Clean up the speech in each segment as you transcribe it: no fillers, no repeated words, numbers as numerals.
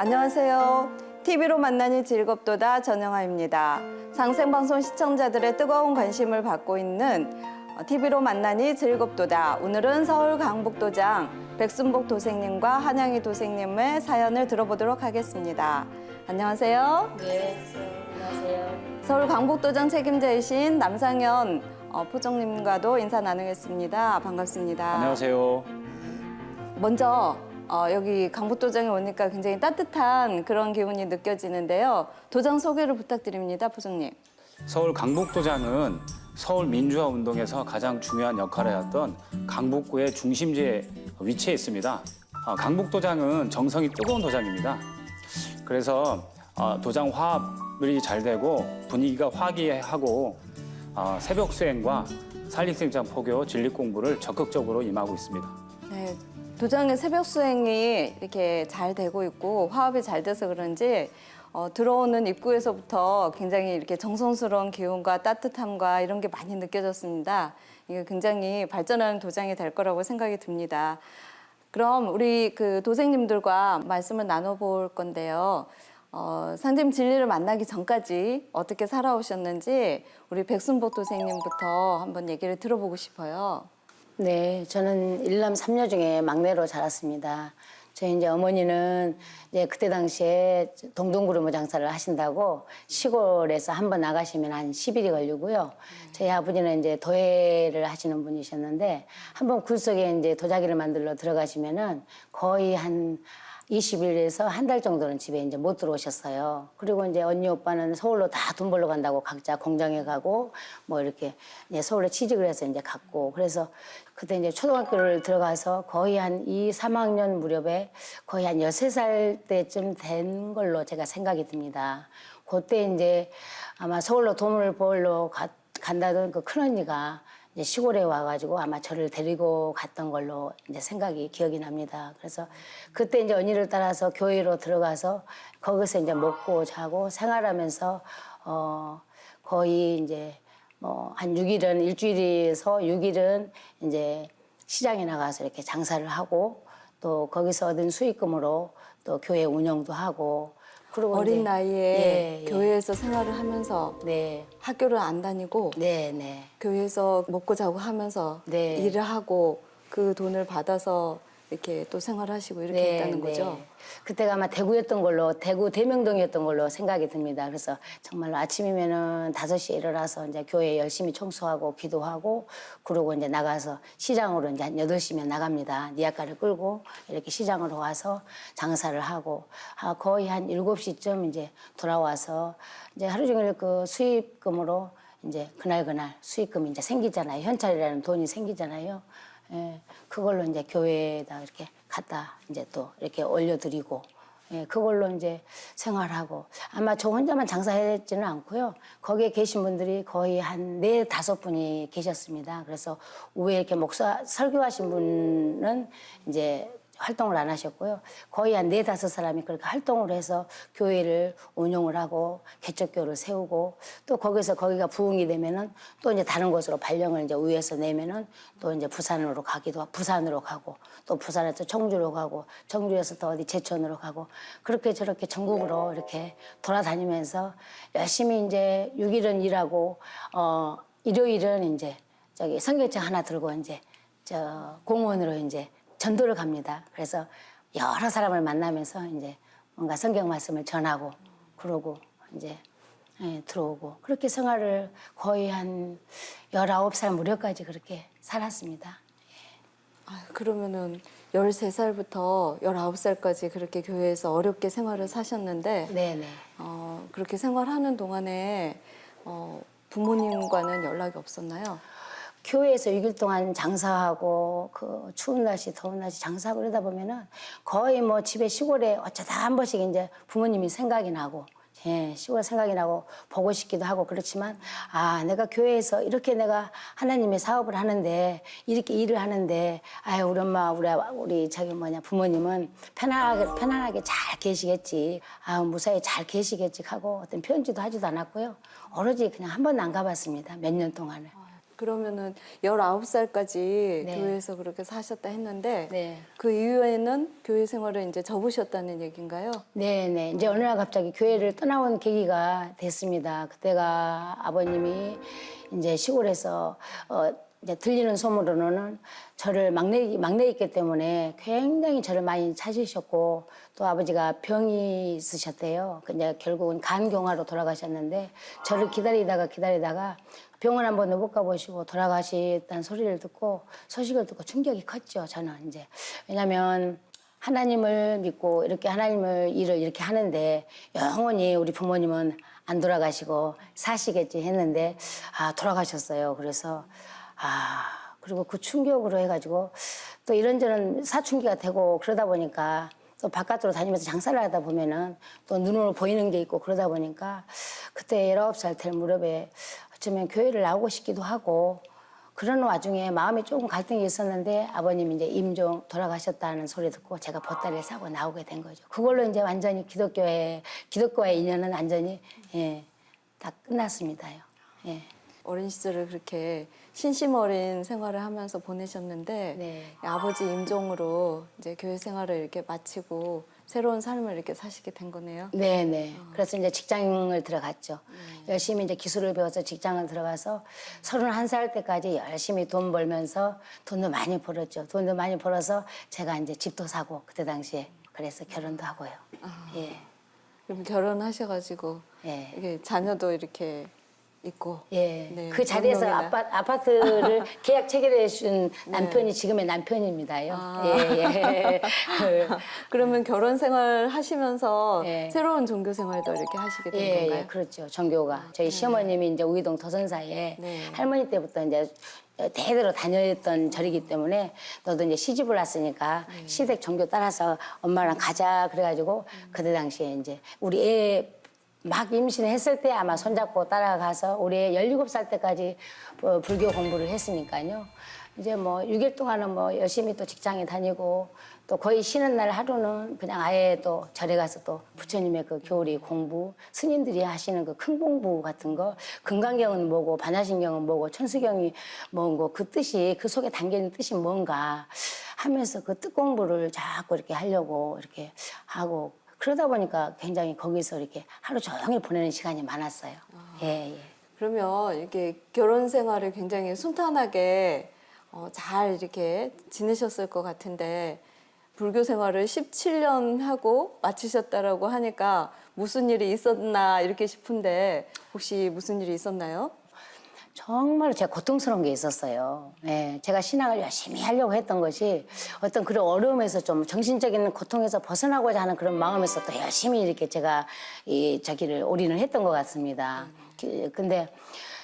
안녕하세요. TV로 만나니 즐겁도다 전영아입니다. 상생방송 시청자들의 뜨거운 관심을 받고 있는 TV로 만나니 즐겁도다. 오늘은 서울 강북도장 백순복 도생님과 한양희 도생님의 사연을 들어보도록 하겠습니다. 안녕하세요. 네, 안녕하세요. 서울 강북도장 책임자이신 남상현 포정님과도 인사 나누겠습니다. 반갑습니다. 안녕하세요. 먼저 여기 강북도장에 오니까 굉장히 따뜻한 그런 기분이 느껴지는데요. 도장 소개를 부탁드립니다, 포정님. 서울 강북도장은 서울 민주화 운동에서 가장 중요한 역할을 해왔던 강북구의 중심지에 위치해 있습니다. 강북도장은 정성이 뜨거운 도장입니다. 그래서 도장 화합이 잘 되고 분위기가 화기애애하고 새벽 수행과 산림생장 포교, 진리 공부를 적극적으로 임하고 있습니다. 네, 도장의 새벽 수행이 이렇게 잘 되고 있고 화합이 잘 돼서 그런지 들어오는 입구에서부터 굉장히 이렇게 정성스러운 기운과 따뜻함과 이런 게 많이 느껴졌습니다. 이게 굉장히 발전하는 도장이 될 거라고 생각이 듭니다. 그럼 우리 그 도생님들과 말씀을 나눠볼 건데요. 상님 진리를 만나기 전까지 어떻게 살아오셨는지 우리 백순복 도생님부터 한번 얘기를 들어보고 싶어요. 네, 저는 일남 삼녀 중에 막내로 자랐습니다. 저희 이제 어머니는 이제 그때 당시에 동동구르마 장사를 하신다고 시골에서 한번 나가시면 한 10일이 걸리고요. 저희 아버지는 이제 도예를 하시는 분이셨는데 한번 굴 속에 이제 도자기를 만들러 들어가시면은 거의 한 20일에서 한 달 정도는 집에 이제 못 들어오셨어요. 그리고 이제 언니 오빠는 서울로 다 돈 벌러 간다고 각자 공장에 가고 뭐 이렇게 이제 서울로 취직을 해서 이제 갔고 그래서 그때 이제 초등학교를 들어가서 거의 한 2, 3학년 무렵에 거의 한 13살 때쯤 된 걸로 제가 생각이 듭니다. 그때 이제 아마 서울로 돈을 벌러 간다던 그 큰언니가 이제 시골에 와가지고 아마 저를 데리고 갔던 걸로 이제 생각이 기억이 납니다. 그래서 그때 이제 언니를 따라서 교회로 들어가서 거기서 이제 먹고 자고 생활하면서 거의 이제 뭐 한 6일은 일주일에서 6일은 이제 시장에 나가서 이렇게 장사를 하고 또 거기서 얻은 수익금으로 또 교회 운영도 하고 그리고 어린 이제, 나이에 교회에서 생활을 하면서 네. 학교를 안 다니고 네, 네. 교회에서 먹고 자고 하면서 네. 일을 하고 그 돈을 받아서 이렇게 또 생활하시고 이렇게 했다는 거죠. 그때가 아마 대구였던 걸로, 대구 대명동이었던 걸로 생각이 듭니다. 그래서 정말로 아침이면은 5시에 일어나서 이제 교회 열심히 청소하고 기도하고 그러고 이제 나가서 시장으로 이제 한 8시면 나갑니다. 니아까를 끌고 이렇게 시장으로 와서 장사를 하고 거의 한 7시쯤 이제 돌아와서 이제 하루 종일 그 수입금으로 이제 그날 수입금이 이제 생기잖아요. 현찰이라는 돈이 생기잖아요. 예, 그걸로 이제 교회에다 이렇게 갖다 이제 또 이렇게 올려드리고, 예, 그걸로 이제 생활하고 아마 저 혼자만 장사했지는 않고요. 거기에 계신 분들이 거의 한 4, 5분이 계셨습니다. 그래서 우에 이렇게 목사 설교하신 분은 이제 활동을 안 하셨고요. 거의 한 4, 5사람이 그렇게 활동을 해서 교회를 운영을 하고 개척교를 세우고 또 거기가 부흥이 되면은 또 이제 다른 곳으로 발령을 이제 위에서 내면은 또 이제 부산으로 가고 또 부산에서 청주로 가고 청주에서 또 어디 제천으로 가고 그렇게 저렇게 전국으로 이렇게 돌아다니면서 열심히 이제 6일은 일하고 일요일은 이제 저기 성경책 하나 들고 이제 저 공원으로 이제 전도를 갑니다. 그래서 여러 사람을 만나면서 이제 뭔가 성경 말씀을 전하고 그러고 이제 들어오고 그렇게 생활을 거의 한 19살 무렵까지 그렇게 살았습니다. 그러면은 13살부터 19살까지 그렇게 교회에서 어렵게 생활을 사셨는데 네네. 그렇게 생활하는 동안에 부모님과는 연락이 없었나요? 교회에서 6일 동안 장사하고 그 추운 날씨 더운 날씨 장사하고 그러다 보면은 거의 뭐 집에 시골에 어쩌다 한 번씩 이제 부모님이 생각이 나고 시골 생각이 나고 보고 싶기도 하고 그렇지만 내가 교회에서 이렇게 내가 하나님의 사업을 하는데 이렇게 일을 하는데 우리 엄마 우리 부모님은 편안하게 잘 계시겠지 무사히 잘 계시겠지 하고 어떤 편지도 하지도 않았고요 오로지 그냥 한 번도 안 가봤습니다 몇 년 동안을. 그러면은 19살까지 네. 교회에서 그렇게 사셨다 했는데 네. 그 이후에는 교회 생활을 이제 접으셨다는 얘기인가요? 네네. 이제 어느 날 갑자기 교회를 떠나온 계기가 됐습니다. 그때가 아버님이 이제 시골에서 이제 들리는 소문으로는 저를 막내이기 때문에 굉장히 저를 많이 찾으셨고 또 아버지가 병이 있으셨대요. 근데 결국은 간경화로 돌아가셨는데 저를 기다리다가 병원 한 번도 못 가보시고 돌아가셨다는 소식을 듣고 충격이 컸죠. 저는 이제 왜냐면 하나님을 믿고 이렇게 하나님을 일을 이렇게 하는데 영원히 우리 부모님은 안 돌아가시고 사시겠지 했는데 돌아가셨어요. 그래서 그리고 그 충격으로 해가지고 또 이런저런 사춘기가 되고 그러다 보니까 또 바깥으로 다니면서 장사를 하다 보면은 또 눈으로 보이는 게 있고 그러다 보니까 그때 19살 될 무렵에 어쩌면 교회를 나오고 싶기도 하고 그런 와중에 마음이 조금 갈등이 있었는데 아버님이 이제 임종 돌아가셨다는 소리 듣고 제가 보따리를 싸고 나오게 된 거죠. 그걸로 이제 완전히 기독과의 인연은 완전히 다 끝났습니다요. 예. 어린 시절을 그렇게 신심 어린 생활을 하면서 보내셨는데 네. 아버지 임종으로 이제 교회 생활을 이렇게 마치고 새로운 삶을 이렇게 사시게 된 거네요. 네네. 그래서 이제 직장을 들어갔죠. 열심히 이제 기술을 배워서 직장을 들어가서 31살 때까지 열심히 돈 벌면서 돈도 많이 벌었죠. 돈도 많이 벌어서 제가 이제 집도 사고 그때 당시에 그래서 결혼도 하고요. 예. 그럼 결혼하셔가지고 예. 이게 자녀도 이렇게 있고. 예. 네, 그 자리에서 운동이나. 아파트를 계약 체결해 준 남편이 지금의 남편입니다요. 예. 그러면 결혼 생활 하시면서 예. 새로운 종교 생활도 이렇게 하시게 된 예, 건가요? 예, 그렇죠. 전교가. 저희 시어머님이 이제 우이동 도선사에 네. 할머니 때부터 이제 대대로 다녔던 절이기 때문에 너도 이제 시집을 왔으니까 시댁 종교 따라서 엄마랑 가자 그래가지고 그때 당시에 이제 우리 애 막 임신했을 때 아마 손잡고 따라가서 우리 애 17살 때까지 불교 공부를 했으니까요. 이제 뭐 6일 동안은 뭐 열심히 또 직장에 다니고 또 거의 쉬는 날 하루는 그냥 아예 또 절에 가서 또 부처님의 그 교리 공부 스님들이 하시는 그 큰 공부 같은 거 금강경은 뭐고 반야신경은 뭐고 천수경이 뭔고 그 뜻이 그 속에 담겨있는 뜻이 뭔가 하면서 그 뜻 공부를 자꾸 이렇게 하려고 이렇게 하고 그러다 보니까 굉장히 거기서 이렇게 하루 종일 보내는 시간이 많았어요. 예. 그러면 이렇게 결혼 생활을 굉장히 순탄하게 잘 이렇게 지내셨을 것 같은데 불교 생활을 17년 하고 마치셨다라고 하니까 무슨 일이 있었나 이렇게 싶은데 혹시 무슨 일이 있었나요? 정말로 제가 고통스러운 게 있었어요. 예, 제가 신앙을 열심히 하려고 했던 것이 어떤 그런 어려움에서 좀 정신적인 고통에서 벗어나고자 하는 그런 마음에서 또 열심히 이렇게 제가 저기를 올인을 했던 것 같습니다. 근데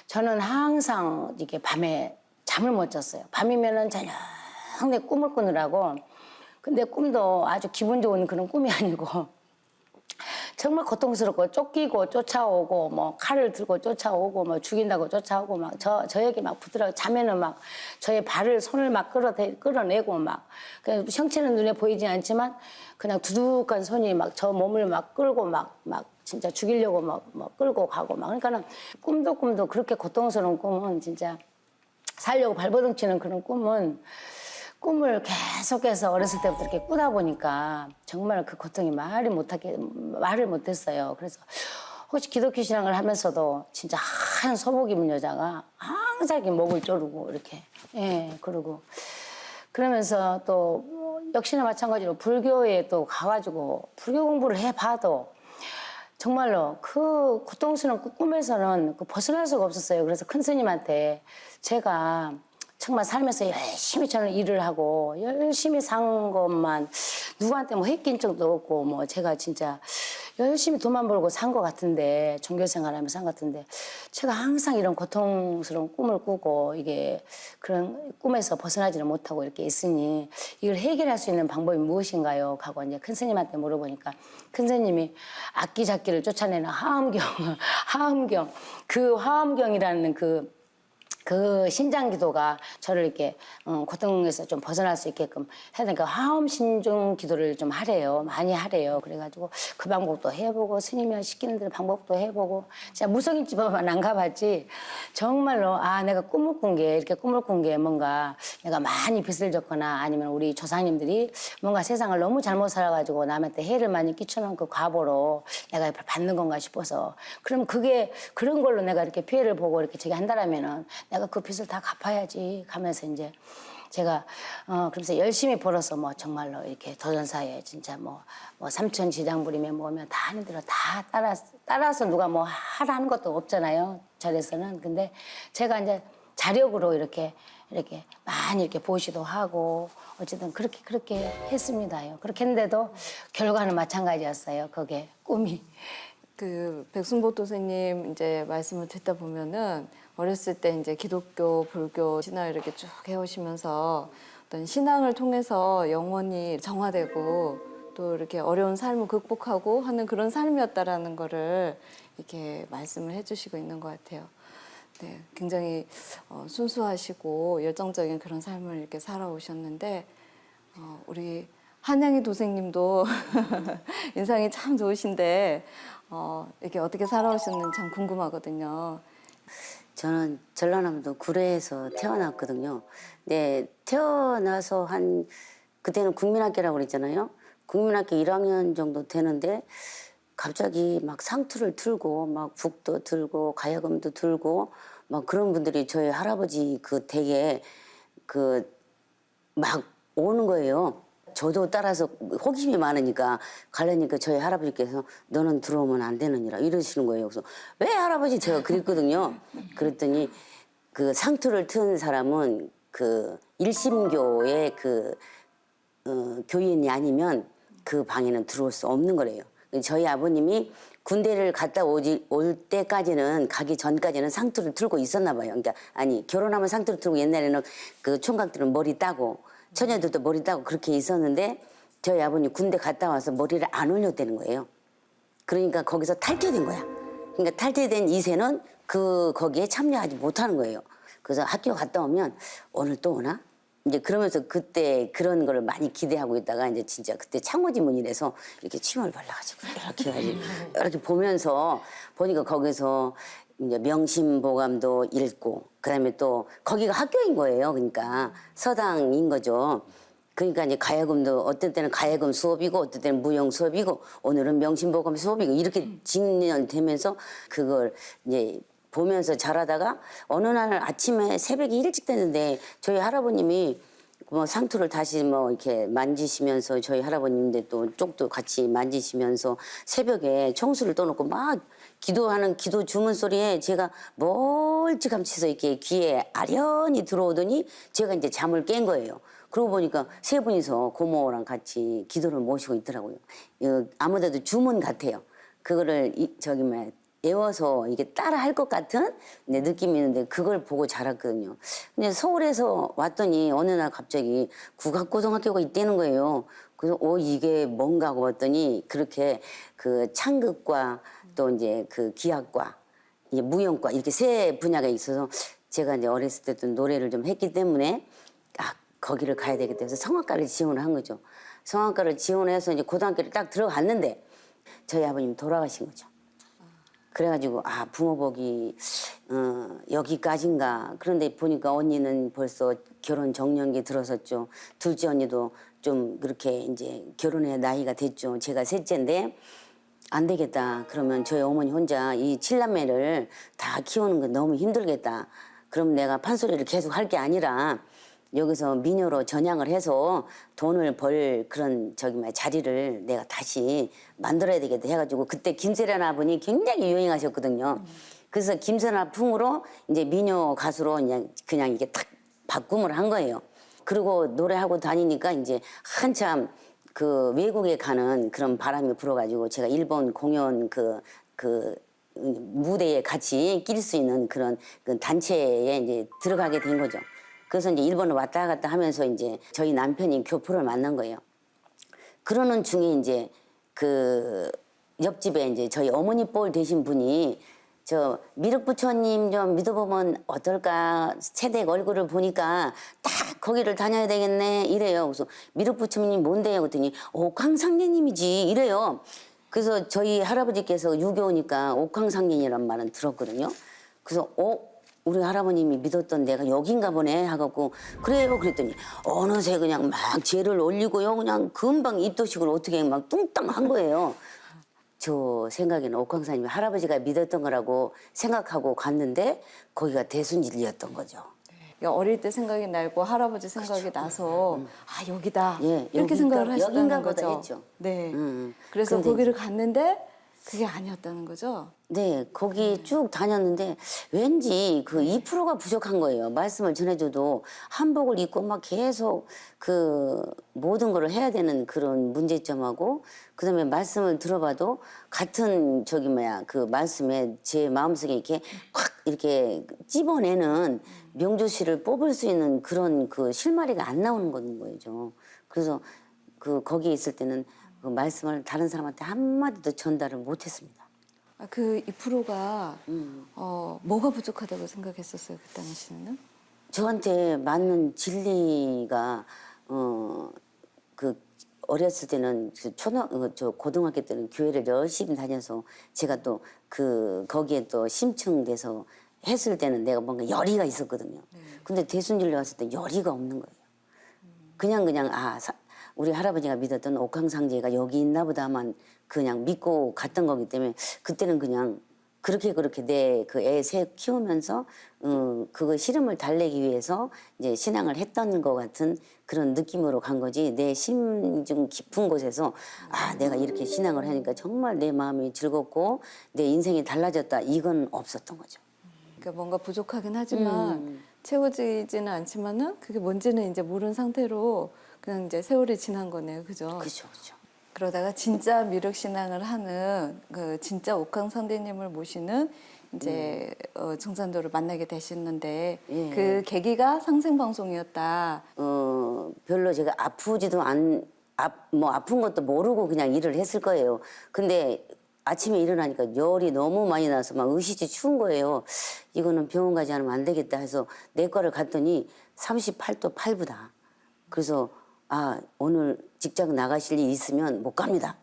저는 항상 이렇게 밤에 잠을 못 잤어요. 밤이면은 저녁 내 꿈을 꾸느라고. 근데 꿈도 아주 기분 좋은 그런 꿈이 아니고 정말 고통스럽고 쫓기고 쫓아오고 뭐 칼을 들고 쫓아오고 뭐 죽인다고 쫓아오고 막 저에게 막 부드러워 자면은 막 저의 발을 손을 막 끌어내고 막 그냥 형체는 눈에 보이지 않지만 그냥 두둑한 손이 막 저 몸을 막 끌고 막 진짜 죽이려고 막 끌고 가고 막 그러니까는 꿈도 그렇게 고통스러운 꿈은 진짜 살려고 발버둥 치는 그런 꿈을 계속해서 어렸을 때부터 이렇게 꾸다 보니까 정말 그 고통이 말을 못했어요. 그래서 혹시 기독교 신앙을 하면서도 진짜 한 소복 입은 여자가 항상 이렇게 목을 조르고 이렇게 그러고 그러면서 또 역시나 마찬가지로 불교에 또 가가지고 불교 공부를 해봐도 정말로 그 고통스러운 그 꿈에서는 벗어날 수가 없었어요. 그래서 큰 스님한테 제가 정말 살면서 열심히 저는 일을 하고 열심히 산 것만 누구한테 뭐 해낀 적도 없고 뭐 제가 진짜 열심히 돈만 벌고 산 것 같은데 종교생활하면서 산 것 같은데 제가 항상 이런 고통스러운 꿈을 꾸고 이게 그런 꿈에서 벗어나지를 못하고 이렇게 있으니 이걸 해결할 수 있는 방법이 무엇인가요? 하고 이제 큰 스님한테 물어보니까 큰 스님이 악기잡기를 쫓아내는 하엄경 그 하엄경이라는 그 그 신장기도가 저를 이렇게 고통에서 좀 벗어날 수 있게끔 해야 되니까 화엄 신중 기도를 좀 하래요. 많이 하래요. 그래가지고 그 방법도 해보고 스님이 시키는 대로 방법도 해보고 진짜 무속인집만 안 가봤지 정말로 아 내가 꿈을 꾼 게 이렇게 꿈을 꾼 게 뭔가 내가 많이 빚을 졌거나 아니면 우리 조상님들이 뭔가 세상을 너무 잘못 살아가지고 남한테 해를 많이 끼쳐놓은 그 과보로 내가 받는 건가 싶어서 그럼 그게 그런 걸로 내가 이렇게 피해를 보고 이렇게 저기 한다라면은 내가 그 빚을 다 갚아야지 하면서 이제 제가 그러면서 열심히 벌어서 뭐 정말로 이렇게 도전사에 진짜 뭐 삼천 지장부리면 뭐면 다 하는 대로 다 따라서 누가 뭐 하라는 것도 없잖아요. 절에서는. 근데 제가 이제 자력으로 이렇게 많이 이렇게 보시도 하고 어쨌든 그렇게 했습니다요. 그렇게 했는데도 결과는 마찬가지였어요. 그게 꿈이. 그 백순보 도생님 이제 말씀을 듣다 보면은 어렸을 때 이제 기독교, 불교 신앙을 이렇게 쭉 해오시면서 어떤 신앙을 통해서 영혼이 정화되고 또 이렇게 어려운 삶을 극복하고 하는 그런 삶이었다라는 거를 이렇게 말씀을 해주시고 있는 것 같아요. 네, 굉장히 순수하시고 열정적인 그런 삶을 이렇게 살아오셨는데 우리 한양희 도생님도 인상이 참 좋으신데 이렇게 어떻게 살아오셨는지 참 궁금하거든요. 저는 전라남도 구례에서 태어났거든요. 네, 태어나서 그때는 국민학교라고 그랬잖아요. 국민학교 1학년 정도 되는데 갑자기 막 상투를 틀고 막 북도 들고 가야금도 들고 막 그런 분들이 저희 할아버지 그 댁에 막 오는 거예요. 저도 따라서 호기심이 많으니까 가려니까 저희 할아버지께서 너는 들어오면 안 되느니라 이러시는 거예요. 그래서 왜 할아버지 제가 그랬거든요. 그랬더니 그 상투를 튼 사람은 그 일심교의 교인이 아니면 그 방에는 들어올 수 없는 거래요. 저희 아버님이 군대를 갔다 올 때까지는 가기 전까지는 상투를 틀고 있었나 봐요. 그러니까 아니 결혼하면 상투를 틀고 옛날에는 그 총각들은 머리 따고 처녀들도 머리 따고 그렇게 있었는데 저희 아버님 군대 갔다 와서 머리를 안 올렸다는 거예요. 그러니까 거기서 탈퇴된 거야. 그러니까 탈퇴된 2세는 거기에 참여하지 못하는 거예요. 그래서 학교 갔다 오면 오늘 또 오나? 이제 그러면서 그때 그런 거를 많이 기대하고 있다가 이제 진짜 그때 창호지문이라서 이렇게 침을 발라가지고 이렇게 해가지고 이렇게 보니까 거기서 이제 명심보감도 읽고 그다음에 또 거기가 학교인 거예요. 그러니까 서당인 거죠. 그러니까 이제 가야금도 어떤 때는 가야금 수업이고 어떤 때는 무용 수업이고 오늘은 명심보감 수업이고 이렇게 직면되면서 그걸 이제 보면서 자라다가 어느 날 아침에 새벽이 일찍 됐는데 저희 할아버님이 뭐 상투를 다시 뭐 이렇게 만지시면서 저희 할아버님인데 또 쪽도 같이 만지시면서 새벽에 청수를 떠놓고 막 기도하는 기도 주문 소리에 제가 멀찌감치서 이렇게 귀에 아련히 들어오더니 제가 이제 잠을 깬 거예요. 그러고 보니까 세 분이서 고모랑 같이 기도를 모시고 있더라고요. 아무데도 주문 같아요. 그거를 외워서 이게 따라 할 것 같은 느낌이 있는데 그걸 보고 자랐거든요. 근데 서울에서 왔더니 어느 날 갑자기 국악고등학교가 있다는 거예요. 그래서 이게 뭔가 하고 봤더니 그렇게 그 창극과 또 이제 그 기악과 이제 무용과 이렇게 세 분야가 있어서 제가 이제 어렸을 때도 노래를 좀 했기 때문에 거기를 가야 되겠다 해서 성악과를 지원을 한 거죠. 성악과를 지원해서 이제 고등학교를 딱 들어갔는데 저희 아버님 돌아가신 거죠. 그래가지고 부모복이 여기까지인가. 그런데 보니까 언니는 벌써 결혼 정년기 들어섰죠. 둘째 언니도 좀 그렇게 이제 결혼의 나이가 됐죠. 제가 셋째인데 안 되겠다. 그러면 저희 어머니 혼자 이 7남매를 다 키우는 건 너무 힘들겠다. 그럼 내가 판소리를 계속 할 게 아니라 여기서 미녀로 전향을 해서 돈을 벌 그런 자리를 내가 다시 만들어야 되겠다 해가지고 그때 김세라나 분이 굉장히 유행하셨거든요. 그래서 김세라 풍으로 이제 미녀 가수로 그냥 이게 탁 바꿈을 한 거예요. 그리고 노래하고 다니니까 이제 한참 그 외국에 가는 그런 바람이 불어가지고 제가 일본 공연 그 무대에 같이 낄 수 있는 그런 그 단체에 이제 들어가게 된 거죠. 그래서 이제 일본을 왔다 갔다 하면서 이제 저희 남편이 교포를 만난 거예요. 그러는 중에 이제 그 옆집에 이제 저희 어머니 뻘 되신 분이 저 미륵부처님 좀 믿어보면 어떨까? 새댁 얼굴을 보니까 딱 거기를 다녀야 되겠네 이래요. 그래서 미륵부처님 뭔데요? 그랬더니 옥황상제님이지 이래요. 그래서 저희 할아버지께서 유교니까 옥황상제님이란 말은 들었거든요. 그래서 우리 할아버님이 믿었던 데가 여긴가 보네 하갖고 그래요 그랬더니 어느새 그냥 막 죄를 올리고요. 그냥 금방 입도식을 어떻게 막 뚱땅 한 거예요. 저 생각에는 옥황사님이 할아버지가 믿었던 거라고 생각하고 갔는데 거기가 대순진리였던 거죠. 그러니까 어릴 때 생각이 나고 할아버지 생각이 나서 아 여기다 예, 이렇게 여긴가- 생각을 하셨다는 여긴가 보다 거죠. 했죠. 네. 음. 그래서 근데 거기를 갔는데 그게 아니었다는 거죠. 네, 거기 쭉 다녔는데 왠지 그 2%가 부족한 거예요. 말씀을 전해줘도 한복을 입고 막 계속 그 모든 걸 해야 되는 그런 문제점하고 그다음에 말씀을 들어봐도 같은 그 말씀에 제 마음속에 이렇게 확 이렇게 찝어내는 명조시를 뽑을 수 있는 그런 그 실마리가 안 나오는 거죠. 그래서 그 거기에 있을 때는 그 말씀을 다른 사람한테 한마디도 전달을 못했습니다. 아, 그 2%가 뭐가 부족하다고 생각했었어요 그 당시에는? 저한테 맞는 진리가 그 어렸을 때는 저 고등학교 때는 교회를 열심히 다녀서 제가 또 그 거기에 또 심층돼서 했을 때는 내가 뭔가 열의가 있었거든요. 근데 대순진리 왔을 때 열의가 없는 거예요. 그냥 우리 할아버지가 믿었던 옥황상제가 여기 있나 보다만 그냥 믿고 갔던 거기 때문에 그때는 그냥 그렇게 내 그 애 새 키우면서 그거 시름을 달래기 위해서 이제 신앙을 했던 것 같은 그런 느낌으로 간 거지 내 심중 깊은 곳에서 내가 이렇게 신앙을 하니까 정말 내 마음이 즐겁고 내 인생이 달라졌다 이건 없었던 거죠. 그러니까 뭔가 부족하긴 하지만 채워지지는 않지만은 그게 뭔지는 이제 모르는 상태로 그냥 이제 세월이 지난 거네요, 그죠? 그렇죠. 그러다가 진짜 미륵 신앙을 하는 그 진짜 옥황상제님을 모시는 이제 정산도를 만나게 되셨는데 예. 그 계기가 상생 방송이었다. 별로 제가 아픈 것도 모르고 그냥 일을 했을 거예요. 근데 아침에 일어나니까 열이 너무 많이 나서 막 으시지 추운 거예요. 이거는 병원 가지 않으면 안 되겠다 해서 내과를 갔더니 38도 8부다. 그래서 오늘 직장 나가실 일 있으면 못 갑니다.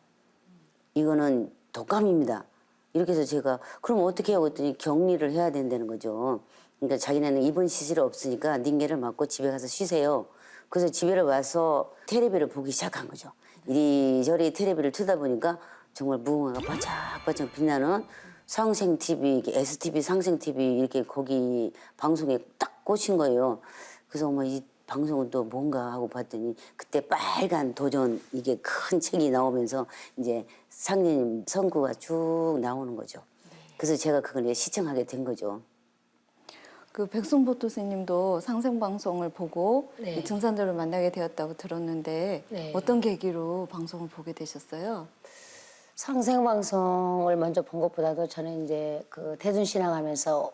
이거는 독감입니다. 이렇게 해서 제가 그럼 어떻게 하고 했더니 격리를 해야 된다는 거죠. 그러니까 자기네는 입원 시설이 없으니까 닝계를 맞고 집에 가서 쉬세요. 그래서 집에 와서 텔레비를 보기 시작한 거죠. 이리저리 텔레비를 틀다 보니까 정말 무궁화가 반짝반짝 빛나는 상생-TV, STV 상생-TV 이렇게 거기 방송에 딱 꽂힌 거예요. 그래서 이 방송은 또 뭔가 하고 봤더니 그때 빨간 도전 이게 큰 책이 나오면서 이제 상제님 선구가 쭉 나오는 거죠. 그래서 제가 그걸 이제 시청하게 된 거죠. 그 백승보토 스님도 상생 방송을 보고 네. 이 증산도를 만나게 되었다고 들었는데 네. 어떤 계기로 방송을 보게 되셨어요? 상생방송을 먼저 본 것보다도 저는 이제 그 대순신앙하면서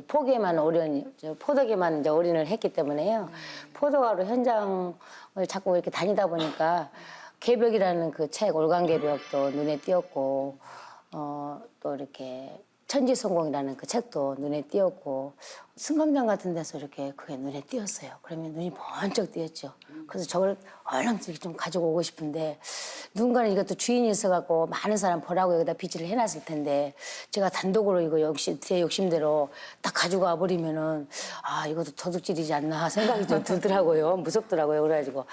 포도계만 이제 올인을 했기 때문에요. 포도가로 현장을 자꾸 이렇게 다니다 보니까 개벽이라는 그 책, 올간개벽도 눈에 띄었고, 또 이렇게 천지성공이라는 그 책도 눈에 띄었고, 승강장 같은 데서 이렇게 그게 눈에 띄었어요. 그러면 눈이 번쩍 띄었죠. 그래서 저걸 얼른 좀 가지고 오고 싶은데, 누군가는 이것도 주인이 있어갖고 많은 사람 보라고 여기다 비치를 해놨을 텐데, 제가 단독으로 이거 제 욕심대로 딱 가지고 와버리면은, 이것도 도둑질이지 않나 생각이 좀 들더라고요. 무섭더라고요. 그래가지고.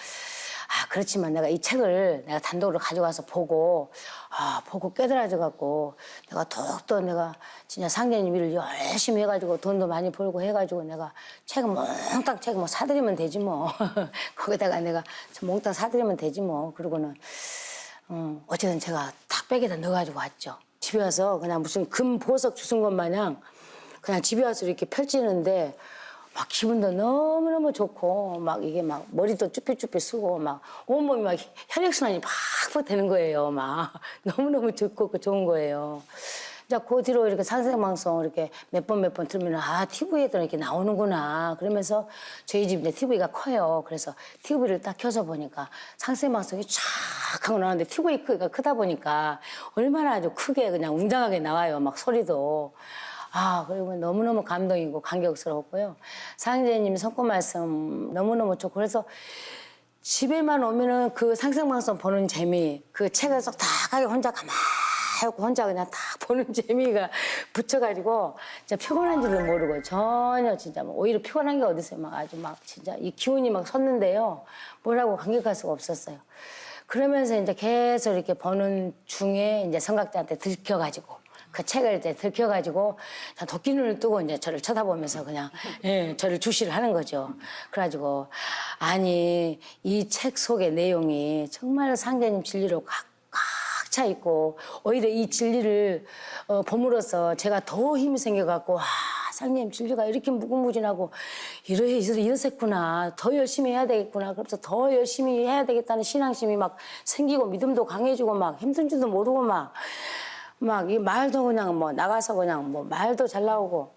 그렇지만 내가 이 책을 내가 단독으로 가져가서 보고 깨달아져갖고 내가 더욱더 내가 진짜 상제님 일을 열심히 해가지고 돈도 많이 벌고 해가지고 내가 책은 몽땅 책 뭐 사드리면 되지 뭐. 거기다가 내가 몽땅 사드리면 되지 뭐. 그러고는 어쨌든 제가 딱 백에다 넣어가지고 왔죠. 집에 와서 그냥 무슨 금 보석 주신 것 마냥 그냥 집에 와서 이렇게 펼치는데 막 기분도 너무너무 좋고 막 이게 막 머리도 쭈뼛쭈뼛 쓰고 막 온몸이 막 혈액순환이 팍팍 되는 거예요. 막 너무너무 좋고 좋은 거예요. 이제 그 뒤로 이렇게 상생방송 이렇게 몇 번 들으면 아 TV에도 이렇게 나오는구나 그러면서 저희 집 이제 TV가 커요. 그래서 TV를 딱 켜서 보니까 상생방송이 쫙 하고 나오는데 TV 크기가 크다 보니까 얼마나 아주 크게 그냥 웅장하게 나와요. 막 소리도. 아, 그리고 너무너무 감동이고 감격스러웠고요. 상제님 성과 말씀 너무너무 좋고 그래서 집에만 오면은 그 상생방송 보는 재미, 그 책을 쏙딱하게 혼자 가만히 혼자 그냥 딱 보는 재미가 붙여가지고 진짜 피곤한지도 모르고 전혀 진짜 뭐 오히려 피곤한 게 어딨어요. 막 아주 막 진짜 이 기운이 막 섰는데요. 뭐라고 감격할 수가 없었어요. 그러면서 이제 계속 이렇게 보는 중에 이제 성각자한테 들켜가지고 그 책을 이제 들켜가지고 도끼 눈을 뜨고 이제 저를 쳐다보면서 그냥 예, 저를 주시를 하는 거죠. 그래가지고 아니 이 책 속의 내용이 정말 상제님 진리로 꽉 차 있고 오히려 이 진리를 봄으로써 제가 더 힘이 생겨갖고 아 상제님 진리가 이렇게 무궁무진하고 이랬었구나 더 열심히 해야 되겠구나 그래서 더 열심히 해야 되겠다는 신앙심이 막 생기고 믿음도 강해지고 막 힘든 줄도 모르고 막 이 말도 그냥 뭐 나가서 그냥 뭐 말도 잘 나오고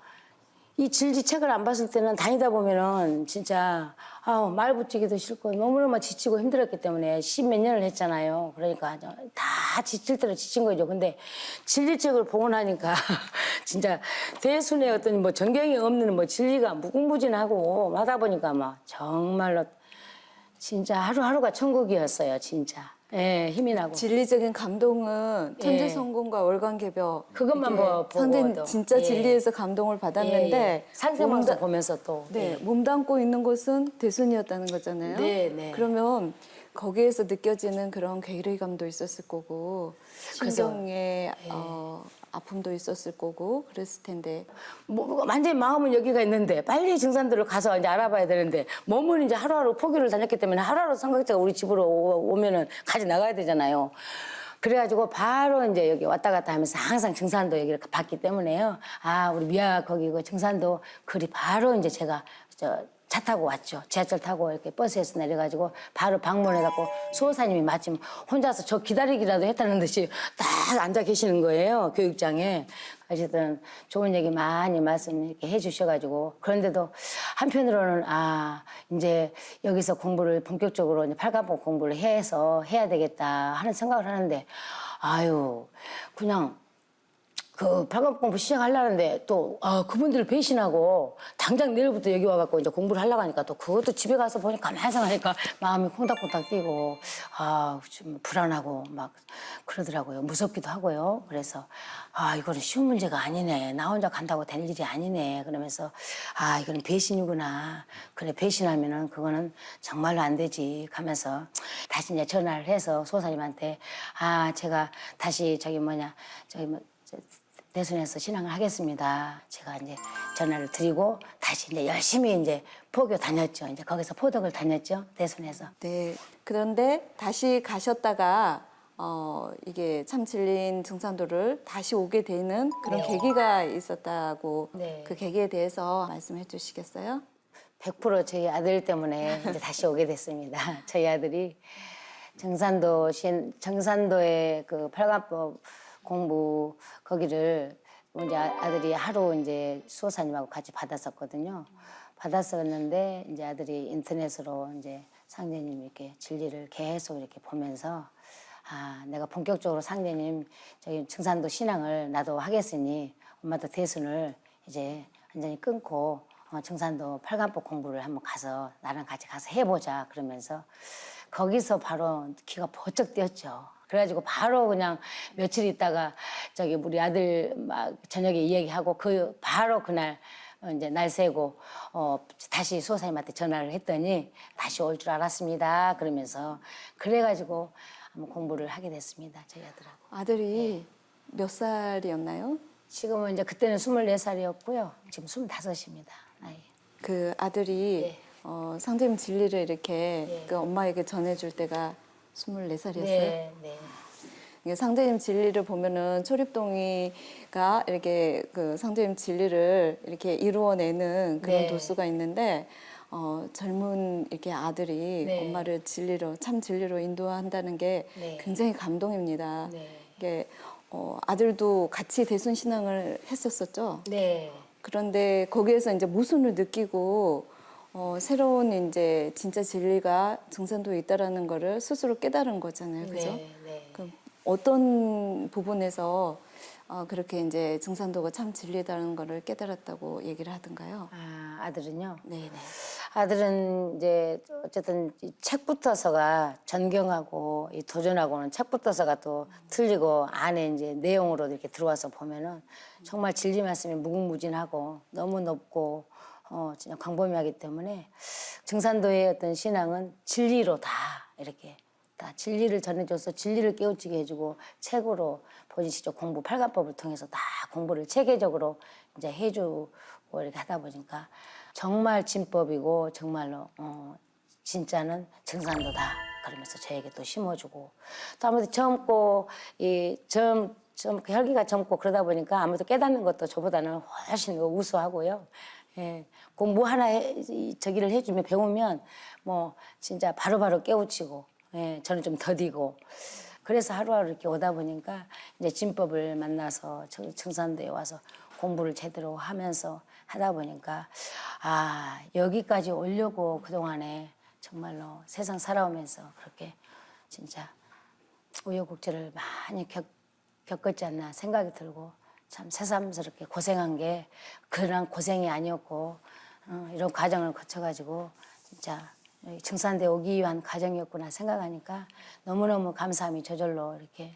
이 진리 책을 안 봤을 때는 다니다 보면은 진짜 아우 말 붙이기도 싫고 너무너무 지치고 힘들었기 때문에 10몇 년을 했잖아요. 그러니까 다 지칠 대로 지친 거죠. 근데 진리 책을 보고 나니까 진짜 대순의 어떤 뭐 전경이 없는 뭐 진리가 무궁무진하고 하다 보니까 막 정말로 진짜 하루하루가 천국이었어요. 진짜. 예, 힘이 나고. 진리적인 감동은 예. 천주성공과 월간개벽 그것만 이게 보고도. 상대는 진짜 예. 진리에서 감동을 받았는데 상생방송 몸담- 보면서 또. 네, 몸담고 있는 곳은 대순이었다는 거잖아요. 네, 네. 그러면 거기에서 느껴지는 그런 괴리감도 있었을 거고 신경의 아픔도 있었을 거고 그랬을 텐데 뭐, 완전히 마음은 여기가 있는데 빨리 증산도를 가서 이제 알아봐야 되는데 몸은 이제 하루하루 포기를 다녔기 때문에 하루하루 성각자가 우리 집으로 오면은 가지 나가야 되잖아요. 그래가지고 바로 이제 여기 왔다 갔다 하면서 항상 증산도 여기를 봤기 때문에요. 아 우리 미아 거기 그 증산도 그리 바로 이제 제가 차 타고 왔죠. 지하철 타고 이렇게 버스에서 내려가지고 바로 방문해갖고 수호사님이 마침 혼자서 저 기다리기라도 했다는 듯이 딱 앉아 계시는 거예요. 교육장에. 어쨌든 좋은 얘기 많이 말씀 이렇게 해주셔가지고 그런데도 한편으로는 아 이제 여기서 공부를 본격적으로 이제 팔관법 공부를 해야 되겠다 하는 생각을 하는데 아유 그냥 그 팔관법 공부 시작하려는데 또 그분들을 배신하고 당장 내일부터 여기 와갖고 이제 공부를 하려고 하니까 또 그것도 집에 가서 보니까 가만히 생각하니까 마음이 콩닥콩닥 뛰고 좀 불안하고 막 그러더라고요. 무섭기도 하고요. 그래서 이거는 쉬운 문제가 아니네. 나 혼자 간다고 될 일이 아니네. 그러면서 이거는 배신이구나. 그래 배신하면은 그거는 정말로 안 되지. 하면서 다시 이제 전화를 해서 소사님한테 제가 다시 대순에서 신앙을 하겠습니다. 제가 이제 전화를 드리고 다시 이제 열심히 이제 포교 다녔죠. 이제 거기서 포덕을 다녔죠. 대순에서. 네. 그런데 다시 가셨다가 이게 참 진리인 증산도를 다시 오게 되는 그런 계기가 있었다고 네. 그 계기에 대해서 말씀해 주시겠어요? 100% 저희 아들 때문에 이제 다시 오게 됐습니다. 저희 아들이 정산도의 그 팔관법 공부 거기를 이제 아들이 하루 이제 수호사님하고 같이 받았었거든요. 받았었는데 이제 아들이 인터넷으로 이제 상제님 이렇게 진리를 계속 이렇게 보면서 내가 본격적으로 상제님 저기 증산도 신앙을 나도 하겠으니 엄마도 대순을 이제 완전히 끊고 증산도 팔관법 공부를 한번 가서 나랑 같이 가서 해보자 그러면서 거기서 바로 귀가 번쩍 뜨였죠. 그래가지고 바로 그냥 며칠 있다가 우리 아들 막 저녁에 이야기하고 바로 그날 이제 날 새고 다시 수호사님한테 전화를 했더니 다시 올 줄 알았습니다. 그러면서 그래가지고 한번 공부를 하게 됐습니다. 저희 아들하고. 아들이 몇 살이었나요? 지금은 이제 그때는 24살이었고요. 지금 25입니다. 나이. 그 아들이 상제님 진리를 이렇게 네. 그 엄마에게 전해줄 때가 24살이었어요. 네, 네. 상제님 진리를 보면은 초립동이가 이렇게 그 상제님 진리를 이렇게 이루어내는 그런 네. 도수가 있는데 젊은 이렇게 아들이 네. 엄마를 진리로 참 진리로 인도한다는 게 네. 굉장히 감동입니다. 네. 이게 아들도 같이 대순 신앙을 했었었죠. 네. 그런데 거기에서 이제 모순을 느끼고 새로운 이제 진짜 진리가 증산도에 있다라는 거를 스스로 깨달은 거잖아요, 그죠? 네, 네. 그럼 어떤 부분에서 그렇게 이제 증산도가 참 진리다는 거를 깨달았다고 얘기를 하던가요? 아, 아들은요? 네네. 아들은 이제 어쨌든 이 책부터서가 전경하고 이 도전하고는 책부터서가 또 틀리고 안에 이제 내용으로 이렇게 들어와서 보면은 정말 진리 말씀이 무궁무진하고 너무 높고 진짜 광범위하기 때문에 증산도의 어떤 신앙은 진리로 다 이렇게 다 진리를 전해줘서 진리를 깨우치게 해주고 책으로 본인 직접 공부 팔관법을 통해서 다 공부를 체계적으로 이제 해주고 이렇게 하다 보니까 정말 진법이고 정말로 진짜는 증산도다 그러면서 저에게 또 심어주고 또 아무래도 젊고 혈기가 젊고 그러다 보니까 아무래도 깨닫는 것도 저보다는 훨씬 우수하고요. 예, 공부 하나 저기를 해주면 배우면 뭐 진짜 바로바로 깨우치고 예, 저는 좀 더디고 그래서 하루하루 이렇게 오다 보니까 이제 진법을 만나서 증산도에 와서 공부를 제대로 하면서 하다 보니까 아 여기까지 오려고 그동안에 정말로 세상 살아오면서 그렇게 진짜 우여곡절을 많이 겪었지 않나 생각이 들고 참 새삼스럽게 고생한 게 그런 고생이 아니었고 이런 과정을 거쳐가지고 진짜 증산대 오기 위한 과정이었구나 생각하니까 너무너무 감사함이 저절로 이렇게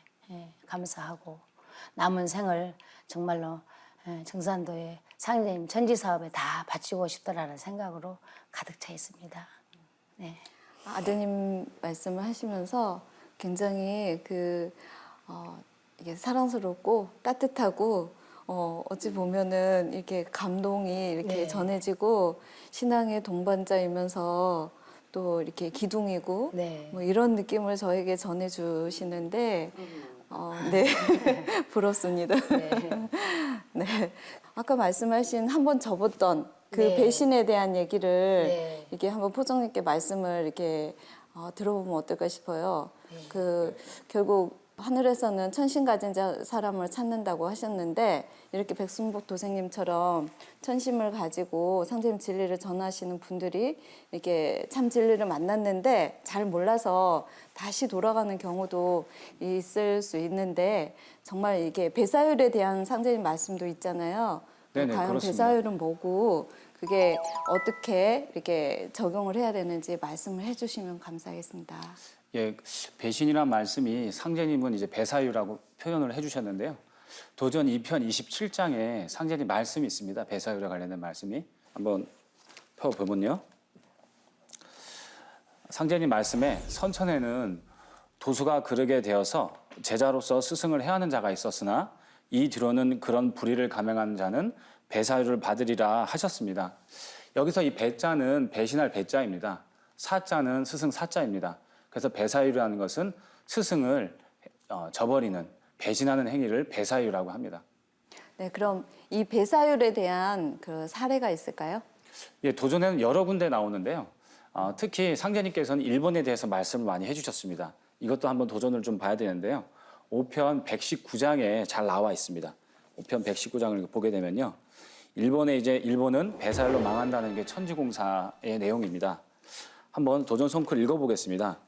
감사하고 남은 생을 정말로 증산도의 상제님 천지 사업에 다 바치고 싶다라는 생각으로 가득 차 있습니다. 네. 아드님 말씀을 하시면서 굉장히 이게 사랑스럽고 따뜻하고 어찌 보면은 이렇게 감동이 이렇게 네. 전해지고 신앙의 동반자이면서 또 이렇게 기둥이고 네. 뭐 이런 느낌을 저에게 전해주시는데 네 부럽습니다. 네. 네. 아까 말씀하신 한번 접었던 그 네. 배신에 대한 얘기를 네. 이게 한번 포정님께 말씀을 이렇게 들어보면 어떨까 싶어요. 그 결국 하늘에서는 천신 가진 사람을 찾는다고 하셨는데 이렇게 백순복 도생님처럼 천심을 가지고 상제님 진리를 전하시는 분들이 이렇게 참 진리를 만났는데 잘 몰라서 다시 돌아가는 경우도 있을 수 있는데 정말 이게 배사율에 대한 상제님 말씀도 있잖아요. 네네, 과연 그렇습니다. 배사율은 뭐고 그게 어떻게 이렇게 적용을 해야 되는지 말씀을 해주시면 감사하겠습니다. 예, 배신이란 말씀이 상제님은 이제 배사유라고 표현을 해주셨는데요. 도전 2편 27장에 상제님 말씀이 있습니다. 배사유에 관련된 말씀이 한번 펴보면요. 상제님 말씀에 선천에는 도수가 그르게 되어서 제자로서 스승을 해야 하는 자가 있었으나 이 뒤로는 그런 불의를 감행한 자는 배사유를 받으리라 하셨습니다. 여기서 이 배자는 배신할 배자입니다. 사자는 스승 사자입니다. 그래서 배사유라는 것은 스승을 저버리는 배신하는 행위를 배사유라고 합니다. 네, 그럼 이 배사율에 대한 그 사례가 있을까요? 예, 도전에는 여러 군데 나오는데요. 특히 상제님께서는 일본에 대해서 말씀을 많이 해주셨습니다. 이것도 한번 도전을 좀 봐야 되는데요. 5편 119장에 잘 나와 있습니다. 5편 119장을 보게 되면요. 일본은 배사율로 망한다는 게 천지공사의 내용입니다. 한번 도전 송크를 읽어보겠습니다.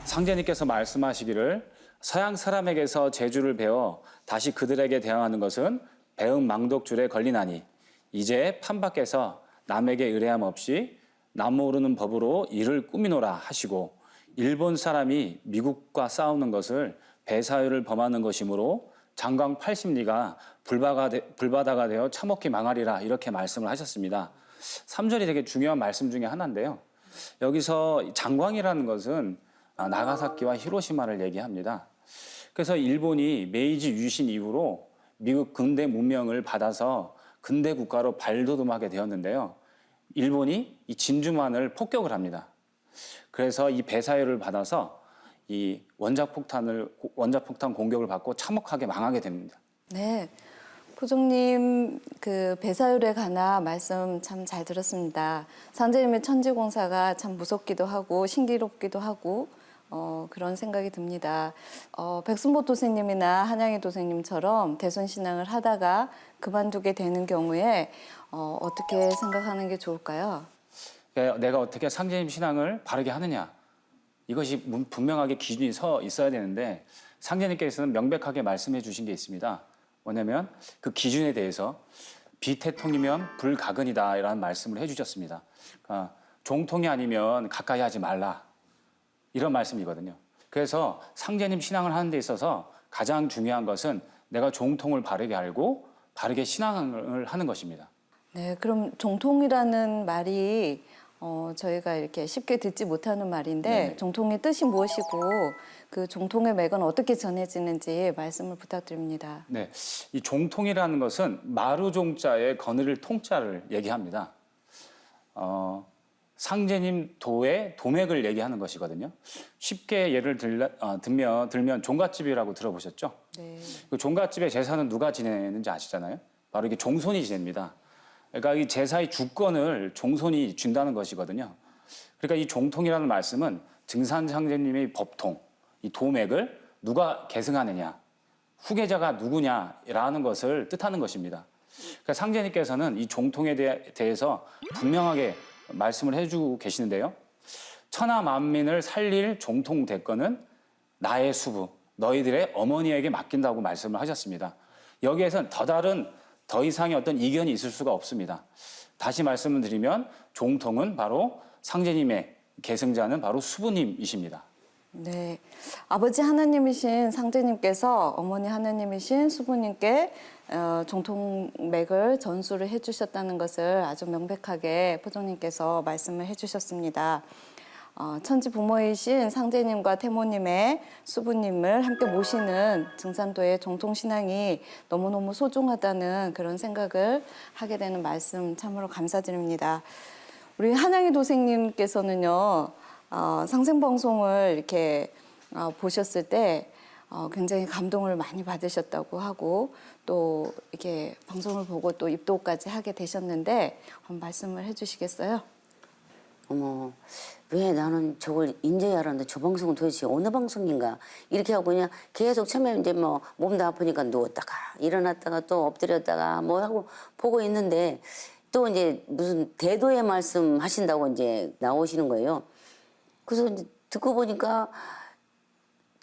상제님께서 말씀하시기를 서양 사람에게서 재주를 배워 다시 그들에게 대항하는 것은 배응 망독줄에 걸리나니 이제 판밖에서 남에게 의뢰함 없이 남 모르는 법으로 일을 꾸미노라 하시고 일본 사람이 미국과 싸우는 것을 배사율을 범하는 것이므로 장광 80리가 불바다가 되어 참혹히 망하리라 이렇게 말씀을 하셨습니다. 3절이 되게 중요한 말씀 중에 하나인데요. 여기서 장광이라는 것은 나가사키와 히로시마를 얘기합니다. 그래서 일본이 메이지 유신 이후로 미국 근대 문명을 받아서 근대 국가로 발돋움하게 되었는데요. 일본이 이 진주만을 폭격을 합니다. 그래서 이 배사율을 받아서 이 원자폭탄 공격을 받고 참혹하게 망하게 됩니다. 네, 포종님 그 배사율에 관한 말씀 참 잘 들었습니다. 상제님의 천지공사가 참 무섭기도 하고 신기롭기도 하고 그런 생각이 듭니다. 백순보 도생님이나 한양희 도생님처럼 대선 신앙을 하다가 그만두게 되는 경우에 어떻게 생각하는 게 좋을까요? 내가 어떻게 상제님 신앙을 바르게 하느냐. 이것이 분명하게 기준이 서 있어야 되는데 상제님께서는 명백하게 말씀해 주신 게 있습니다. 뭐냐면 그 기준에 대해서 비태통이면 불가근이다라는 말씀을 해주셨습니다. 그러니까 종통이 아니면 가까이 하지 말라. 이런 말씀이거든요. 그래서 상제님 신앙을 하는 데 있어서 가장 중요한 것은 내가 종통을 바르게 알고 바르게 신앙을 하는 것입니다. 네, 그럼 종통이라는 말이 저희가 이렇게 쉽게 듣지 못하는 말인데 네네. 종통의 뜻이 무엇이고 그 종통의 맥은 어떻게 전해지는지 말씀을 부탁드립니다. 네, 이 종통이라는 것은 마루종자에 거느릴 통자를 얘기합니다. 상제님 도의 도맥을 얘기하는 것이거든요. 쉽게 예를 들면 종갓집이라고 들어보셨죠? 네. 그 종갓집의 제사는 누가 지내는지 아시잖아요? 바로 이게 종손이 지냅니다. 그러니까 이 제사의 주권을 종손이 준다는 것이거든요. 그러니까 이 종통이라는 말씀은 증산상제님의 법통, 이 도맥을 누가 계승하느냐, 후계자가 누구냐라는 것을 뜻하는 것입니다. 그러니까 상제님께서는 이 종통에 대해서 분명하게 말씀을 해주고 계시는데요. 천하 만민을 살릴 종통 대권은 나의 수부, 너희들의 어머니에게 맡긴다고 말씀을 하셨습니다. 여기에선 더 이상의 어떤 이견이 있을 수가 없습니다. 다시 말씀을 드리면 종통은 바로 상제님의 계승자는 바로 수부님이십니다. 네, 아버지 하나님이신 상제님께서 어머니 하나님이신 수부님께 종통맥을 전수를 해주셨다는 것을 아주 명백하게 포종님께서 말씀을 해주셨습니다. 천지 부모이신 상제님과 태모님의 수부님을 함께 모시는 증산도의 종통신앙이 너무너무 소중하다는 그런 생각을 하게 되는 말씀 참으로 감사드립니다. 우리 한양희 도생님께서는요, 상생방송을 이렇게 보셨을 때 굉장히 감동을 많이 받으셨다고 하고 또 이렇게 방송을 보고 또 입도까지 하게 되셨는데 한번 말씀을 해주시겠어요? 어머, 왜 나는 저걸 인제야 알았는데 저 방송은 도대체 어느 방송인가? 이렇게 하고 그냥 계속 처음에 이제 뭐 몸도 아프니까 누웠다가 일어났다가 또 엎드렸다가 뭐 하고 보고 있는데 또 이제 무슨 대도의 말씀 하신다고 이제 나오시는 거예요. 그래서 이제 듣고 보니까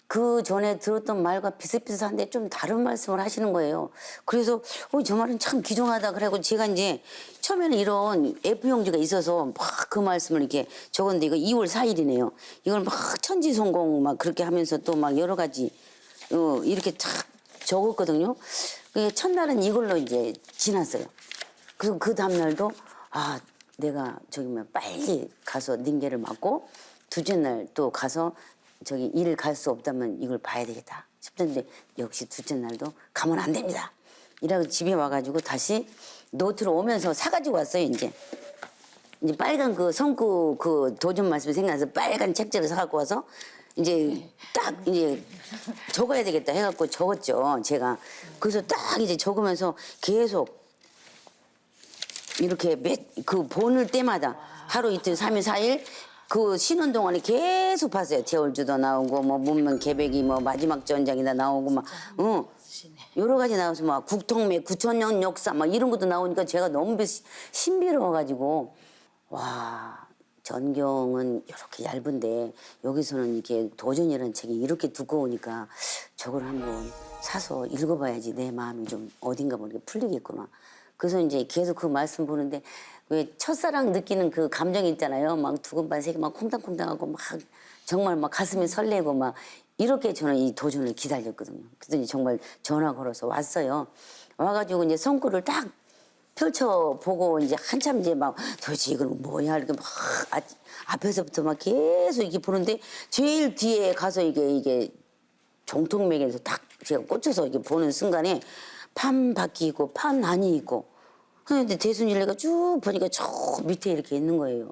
그 전에 들었던 말과 비슷비슷한데 좀 다른 말씀을 하시는 거예요. 그래서 저 말은 참 귀중하다 그래고 제가 이제 처음에는 이런 F용지가 있어서 막 그 말씀을 이렇게 적었는데 이거 2월 4일이네요. 이걸 막 천지송공 막 그렇게 하면서 또 막 여러 가지 이렇게 탁 적었거든요. 그 첫날은 이걸로 이제 지났어요. 그리고 그 다음날도 내가 저기 뭐 빨리 가서 닝게를 맞고 둘째 날 또 가서 저기 일 갈 수 없다면 이걸 봐야 되겠다 싶던데 역시 둘째 날도 가면 안 됩니다. 이라고 집에 와가지고 다시 노트로 오면서 사가지고 왔어요. 이제 빨간 그 성구 그 도전 말씀이 생각나서 빨간 책자를 사갖고 와서 이제 딱 이제 적어야 되겠다 해갖고 적었죠. 제가 그래서 딱 이제 적으면서 계속 이렇게 그 보는 때마다 하루 이틀 3일 4일 그 쉬는 동안에 계속 봤어요. 태월주도 나오고 뭐 문명 개백이 뭐 마지막 전장이다 나오고 막 여러 가지 나와서 막 국통맥 9,000년 역사 막 이런 것도 나오니까 제가 너무 신비로워가지고 와 전경은 이렇게 얇은데 여기서는 이렇게 도전이라는 책이 이렇게 두꺼우니까 저걸 한번 사서 읽어봐야지 내 마음이 좀 어딘가 모르게 풀리겠구나. 그래서 이제 계속 그 말씀 보는데 왜 첫사랑 느끼는 그 감정이 있잖아요. 막 두근반 세게 막 콩당콩당하고 막 정말 막 가슴이 설레고 막 이렇게 저는 이 도전을 기다렸거든요. 그랬더니 정말 전화 걸어서 왔어요. 와가지고 이제 성구를 딱 펼쳐보고 이제 한참 이제 막 도대체 이건 뭐야 이렇게 막 앞에서부터 막 계속 이렇게 보는데 제일 뒤에 가서 이게 종통맥에서 딱 제가 꽂혀서 이렇게 보는 순간에 판 밖이 있고 판 안이 있고 근데 대순일레가 쭉 보니까 저 밑에 이렇게 있는 거예요.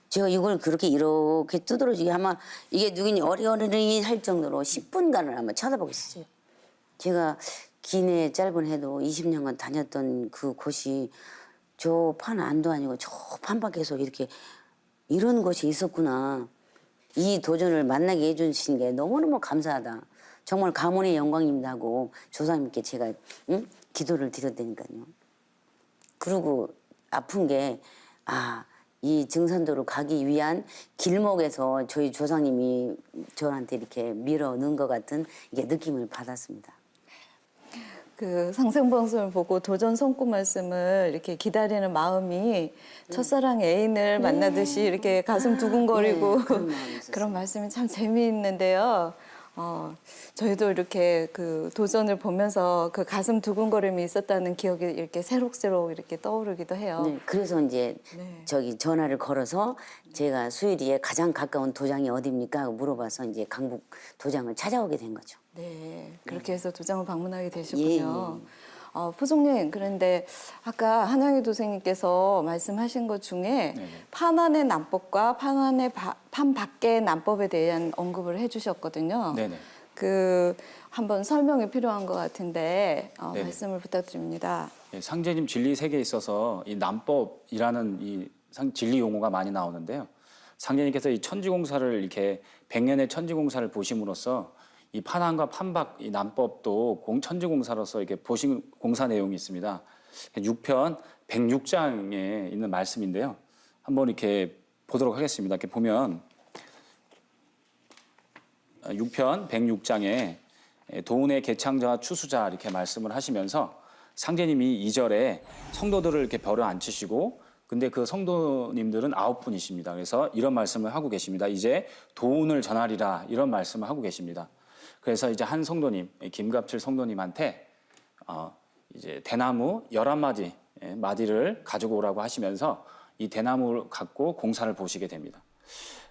제가 이걸 그렇게 이렇게 두드러지게 아마 이게 누구니 어리어리 할 정도로 10분간을 아마 쳐다보고 있었어요. 제가 기내 짧은 해도 20년간 다녔던 그 곳이 저 판 안도 아니고 저 판 밖에서 이렇게 이런 곳이 있었구나. 이 도전을 만나게 해주신 게 너무너무 감사하다. 정말 가문의 영광입니다 하고 조상님께 제가 기도를 드렸다니까요. 그리고 아픈 게 이 증산도로 가기 위한 길목에서 저희 조상님이 저한테 이렇게 밀어 넣은 것 같은 이게 느낌을 받았습니다. 그 상생방송을 보고 도전 성구 말씀을 이렇게 기다리는 마음이 첫사랑 애인을 만나듯이 이렇게 가슴 두근거리고 네, 그런 마음이 있었어요. 그런 말씀이 참 재미있는데요. 저희도 이렇게 그 도전을 보면서 그 가슴 두근거림이 있었다는 기억이 이렇게 새록새록 이렇게 떠오르기도 해요. 네, 그래서 이제 네. 저기 전화를 걸어서 제가 수일이에 가장 가까운 도장이 어디입니까? 하고 물어봐서 이제 강북 도장을 찾아오게 된 거죠. 네, 그렇게 해서 도장을 방문하게 예, 되셨군요. 포종님, 그런데 아까 한양희 도생님께서 말씀하신 것 중에 네네. 판 안의 난법과 판 밖의 난법에 대한 언급을 해주셨거든요. 네네. 그 한번 설명이 필요한 것 같은데 네네. 말씀을 부탁드립니다. 예, 상제님 진리 세계에 있어서 이 난법이라는 이 진리 용어가 많이 나오는데요. 상제님께서 이 천지공사를 이렇게 100년의 천지공사를 보심으로써 이 판안과 판박 이 난법도 천지공사로서 이렇게 보신 공사 내용이 있습니다. 6편 106장에 있는 말씀인데요. 한번 이렇게 보도록 하겠습니다. 이렇게 보면 6편 106장에 도운의 개창자와 추수자 이렇게 말씀을 하시면서 상제님이 2절에 성도들을 이렇게 벼려 앉히시고 근데 그 성도님들은 9분이십니다. 그래서 이런 말씀을 하고 계십니다. 이제 도운을 전하리라 이런 말씀을 하고 계십니다. 그래서 이제 한 성도님, 김갑칠 성도님한테 이제 대나무 11마디 마디를 가지고 오라고 하시면서 이 대나무를 갖고 공사를 보시게 됩니다.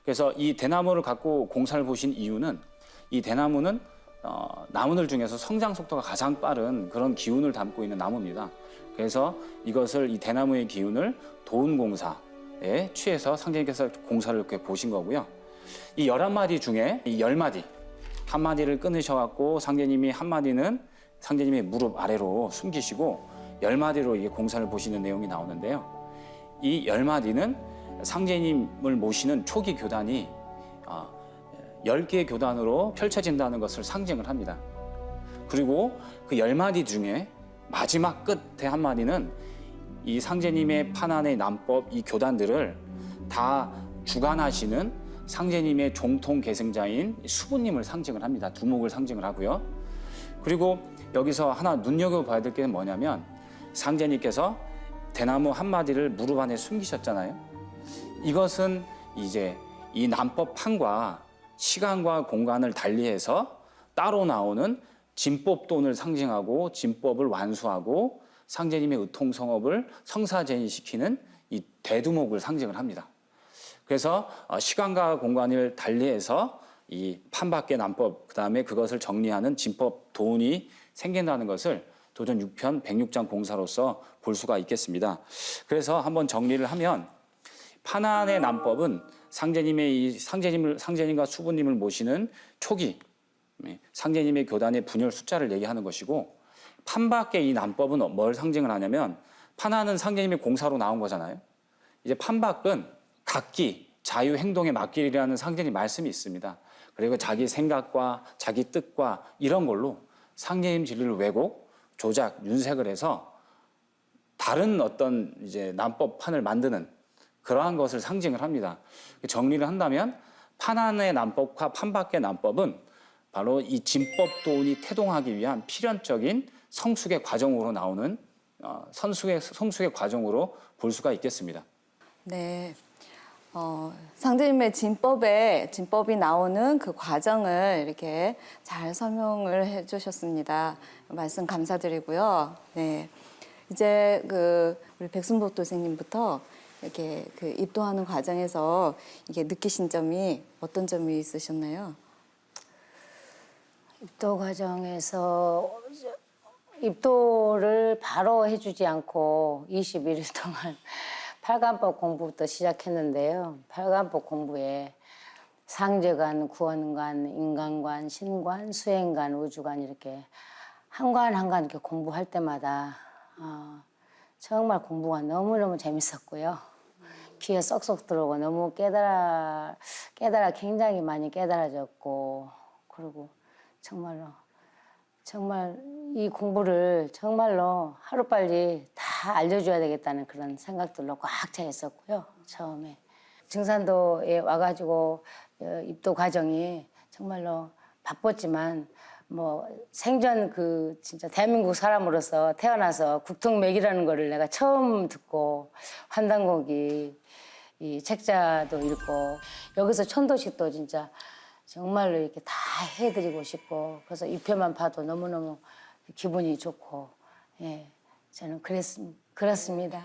그래서 이 대나무를 갖고 공사를 보신 이유는 이 대나무는 나무들 중에서 성장 속도가 가장 빠른 그런 기운을 담고 있는 나무입니다. 그래서 이것을 이 대나무의 기운을 도운 공사에 취해서 상제님께서 공사를 이렇게 보신 거고요. 이 11마디 중에 이 10마디 한 마디를 끊으셔갖고 상제님이 한 마디는 상제님의 무릎 아래로 숨기시고 10마디로 이게 공사를 보시는 내용이 나오는데요. 이 10마디는 상제님을 모시는 초기 교단이 10개의 교단으로 펼쳐진다는 것을 상징을 합니다. 그리고 그 10마디 중에 마지막 끝에 한 마디는 이 상제님의 판안의 난법 이 교단들을 다 주관하시는 상제님의 종통 계승자인 수부님을 상징을 합니다. 두목을 상징을 하고요. 그리고 여기서 하나 눈여겨봐야 될 게 뭐냐면 상제님께서 대나무 한 마디를 무릎 안에 숨기셨잖아요. 이것은 이제 이 난법 판과 시간과 공간을 달리해서 따로 나오는 진법돈을 상징하고 진법을 완수하고 상제님의 의통성업을 성사제인시키는 이 대두목을 상징을 합니다. 그래서 시간과 공간을 달리해서 이 판밖의 난법 그다음에 그것을 정리하는 진법 도운이 생긴다는 것을 도전 6편 106장 공사로서 볼 수가 있겠습니다. 그래서 한번 정리를 하면 판안의 난법은 상제님과 수부님을 모시는 초기 상제님의 교단의 분열 숫자를 얘기하는 것이고 판밖의 이 난법은 뭘 상징을 하냐면 판안은 상제님의 공사로 나온 거잖아요. 이제 판밖은 각기 자유 행동에 맡기리라는 상제님 말씀이 있습니다. 그리고 자기 생각과 자기 뜻과 이런 걸로 상제님 진리를 왜곡, 조작, 윤색을 해서 다른 어떤 이제 난법판을 만드는 그러한 것을 상징을 합니다. 정리를 한다면 판안의 난법과 판밖의 난법은 바로 이 진법 도운이 태동하기 위한 필연적인 성숙의 과정으로 나오는 성숙의 과정으로 볼 수가 있겠습니다. 네. 상제님의 진법이 나오는 그 과정을 이렇게 잘 설명을 해주셨습니다. 말씀 감사드리고요. 네, 이제 우리 백순복 도생님부터 이렇게 입도하는 과정에서 이게 느끼신 점이 어떤 점이 있으셨나요? 입도 과정에서 입도를 바로 해주지 않고 21일 동안 팔관법 공부부터 시작했는데요. 팔관법 공부에 상제관, 구원관, 인간관, 신관, 수행관, 우주관 이렇게 한 관 한 관 이렇게 공부할 때마다 정말 공부가 너무너무 재밌었고요. 귀에 쏙쏙 들어오고 너무 굉장히 많이 깨달아졌고, 그리고 정말 이 공부를 정말로 하루빨리 다 알려줘야 되겠다는 그런 생각들로 꽉 차 있었고요. 처음에 증산도에 와가지고 입도 과정이 정말로 바빴지만 뭐 생전 그 진짜 대한민국 사람으로서 태어나서 국통맥이라는 거를 내가 처음 듣고 환단곡이 이 책자도 읽고 여기서 천도식도 진짜 정말로 이렇게 다 해드리고 싶고, 그래서 이 표만 봐도 너무너무 기분이 좋고, 예, 저는 그렇습니다.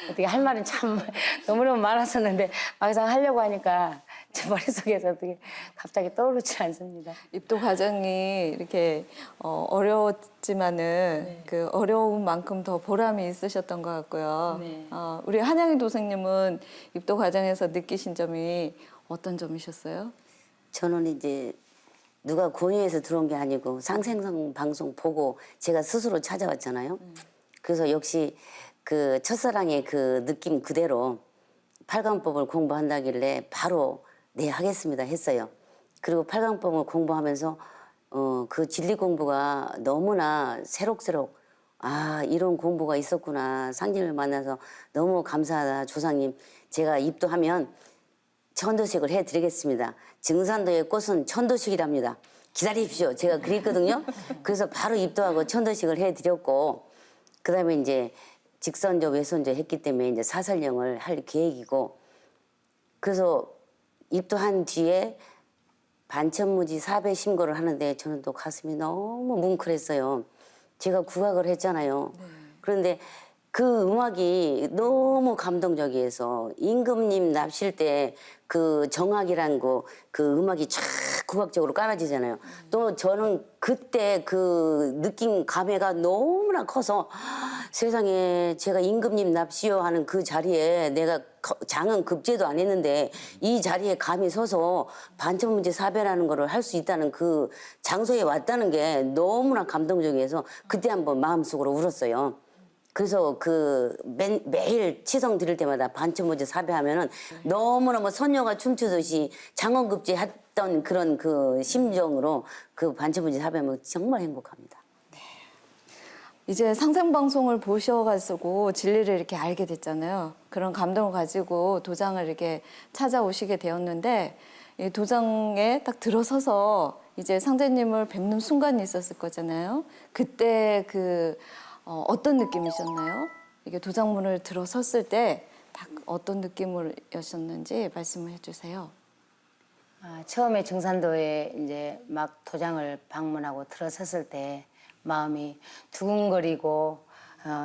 어떻게 할 말은 참 너무너무 많았었는데 막상 하려고 하니까 제 머릿속에서 어떻게 갑자기 떠오르지 않습니다. 입도 과정이 이렇게 어려웠지만은 그 어려운 만큼 더 보람이 있으셨던 것 같고요. 네. 우리 한양희 도생님은 입도 과정에서 느끼신 점이 어떤 점이셨어요? 저는 이제 누가 권유해서 들어온 게 아니고 상생성 방송 보고 제가 스스로 찾아왔잖아요. 그래서 역시 그 첫사랑의 그 느낌 그대로 팔강법을 공부한다길래 바로 네 하겠습니다 했어요. 그리고 팔강법을 공부하면서 그 진리 공부가 너무나 새록새록 이런 공부가 있었구나. 상진을 만나서 너무 감사하다 조상님. 제가 입도하면 천도식을 해드리겠습니다. 증산도의 꽃은 천도식이랍니다. 기다리십시오. 제가 그랬거든요. 그래서 바로 입도하고 천도식을 해드렸고, 그 다음에 이제 직선조, 외선조 했기 때문에 이제 사설령을 할 계획이고, 그래서 입도한 뒤에 반천무지 사배 심고를 하는데 저는 또 가슴이 너무 뭉클했어요. 제가 국악을 했잖아요. 그런데 그 음악이 너무 감동적이어서 임금님 납실 때 그 정악이란 그 음악이 쫙 국악적으로 깔아지잖아요. 또 저는 그때 그 느낌 감회가 너무나 커서 세상에 제가 임금님 납시오 하는 그 자리에 내가 장은 급제도 안 했는데 이 자리에 감히 서서 반천문제 사배라는 거를 할 수 있다는 그 장소에 왔다는 게 너무나 감동적이어서 그때 한번 마음속으로 울었어요. 그래서 그 매일 치성 드릴 때마다 반천문제 사배하면은 너무너무 선녀가 춤추듯이 장원급제 했던 그런 그 심정으로 그 반천문제 사배하면 정말 행복합니다. 이제 상생방송을 보셔가지고 진리를 이렇게 알게 됐잖아요. 그런 감동을 가지고 도장을 이렇게 찾아오시게 되었는데, 이 도장에 딱 들어서서 이제 상제님을 뵙는 순간이 있었을 거잖아요. 그때 어떤 느낌이셨나요? 이게 도장문을 들어섰을 때 딱 어떤 느낌이었는지 말씀을 해주세요. 처음에 증산도에 이제 막 도장을 방문하고 들어섰을 때 마음이 두근거리고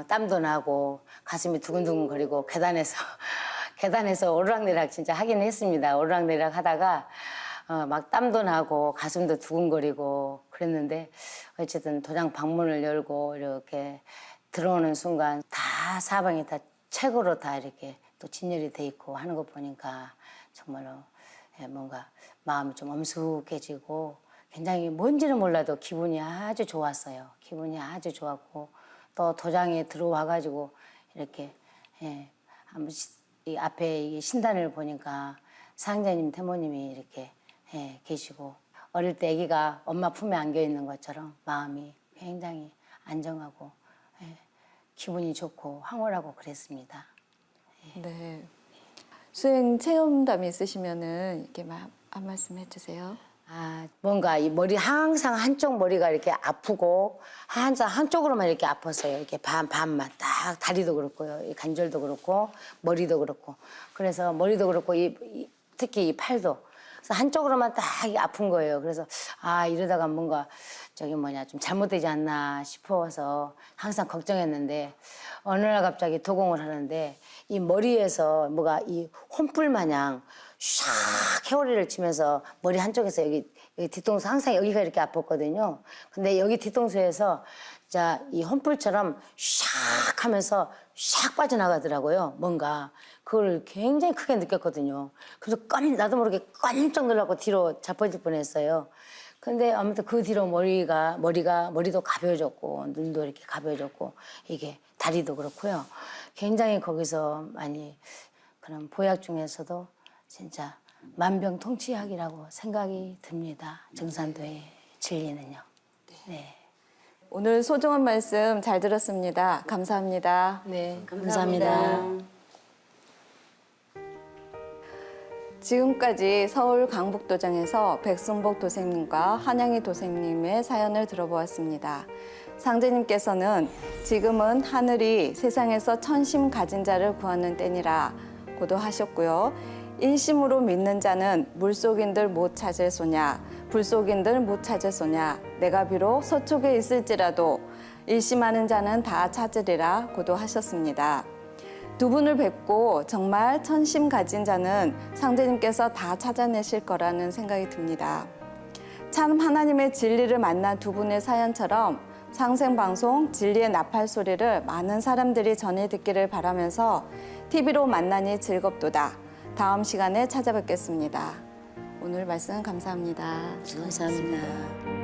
땀도 나고 가슴이 두근두근거리고 계단에서 오르락내리락 진짜 하긴 했습니다. 오르락내리락 하다가 막 땀도 나고 가슴도 두근거리고 그랬는데, 어쨌든 도장 방문을 열고 이렇게 들어오는 순간 다 사방이 다 책으로 다 이렇게 또 진열이 돼 있고 하는 거 보니까 정말로 뭔가 마음이 좀 엄숙해지고 굉장히 뭔지는 몰라도 기분이 아주 좋았어요. 기분이 아주 좋았고, 또 도장에 들어와가지고 이렇게 한번 이 앞에 이 신단을 보니까 상제님, 태모님이 이렇게 계시고, 어릴 때 아기가 엄마 품에 안겨 있는 것처럼 마음이 굉장히 안정하고 기분이 좋고 황홀하고 그랬습니다. 네. 수행 체험담이 있으시면은 이렇게 한 말씀 해주세요. 뭔가 이 머리 항상 한쪽 머리가 이렇게 아프고 항상 한쪽으로만 이렇게 아팠어요. 이렇게 반만 딱 다리도 그렇고요, 이 관절도 그렇고 머리도 그렇고. 그래서 머리도 그렇고 특히 이 팔도 그래서 한쪽으로만 딱 아픈 거예요. 그래서 이러다가 뭔가 좀 잘못되지 않나 싶어서 항상 걱정했는데, 어느 날 갑자기 도공을 하는데 이 머리에서 뭐가 이 혼불 마냥 샥 헤어리를 치면서 머리 한쪽에서 여기 뒤통수 항상 여기가 이렇게 아팠거든요. 근데 여기 뒤통수에서 이 혼불처럼 샥 하면서 샥 빠져나가더라고요. 뭔가 그걸 굉장히 크게 느꼈거든요. 그래서 나도 모르게 깜짝 놀라고 뒤로 자빠질 뻔했어요. 근데 아무튼 그 뒤로 머리도 가벼워졌고, 눈도 이렇게 가벼워졌고, 이게 다리도 그렇고요. 굉장히 거기서 많이 그런 보약 중에서도 진짜 만병통치약이라고 생각이 듭니다. 정산도의 진리는요. 네. 오늘 소중한 말씀 잘 들었습니다. 감사합니다. 네, 감사합니다. 지금까지 서울 강북도장에서 백순복 도생님과 한양희 도생님의 사연을 들어보았습니다. 상제님께서는 지금은 하늘이 세상에서 천심 가진 자를 구하는 때니라 고도 하셨고요. 인심으로 믿는 자는 물속인들 못 찾을 소냐, 불속인들 못 찾을 소냐, 내가 비록 서쪽에 있을지라도 일심하는 자는 다 찾으리라 고도 하셨습니다. 두 분을 뵙고 정말 천심 가진 자는 상제님께서 다 찾아내실 거라는 생각이 듭니다. 참 하나님의 진리를 만난 두 분의 사연처럼 상생방송 진리의 나팔 소리를 많은 사람들이 전해 듣기를 바라면서 TV로 만나니 즐겁도다. 다음 시간에 찾아뵙겠습니다. 오늘 말씀 감사합니다. 감사합니다.